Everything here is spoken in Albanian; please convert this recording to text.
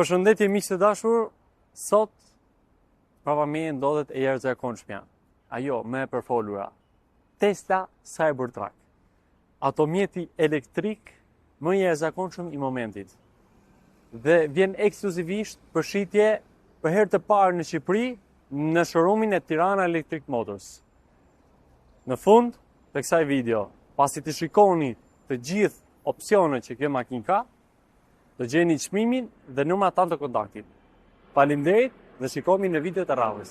Përshëndetje miq të dashur, sot prapa meje ndodhet e jashtëzakonshmja. Ajo më e përfolura. Tesla Cybertruck. Automjeti elektrik më i jashtëzakonshëm i momentit. Dhe vjen ekskluzivisht për shitje për herë të parë në Shqipëri në showroomin e Tirana Electric Motors. Në fund të kësaj video, pasi të shikoni të gjithë opsionet që kjo makinë ka, të gjeni çmimin dhe numrat tanë të kontaktit. Faleminderit dhe shikojmë në video të radhës.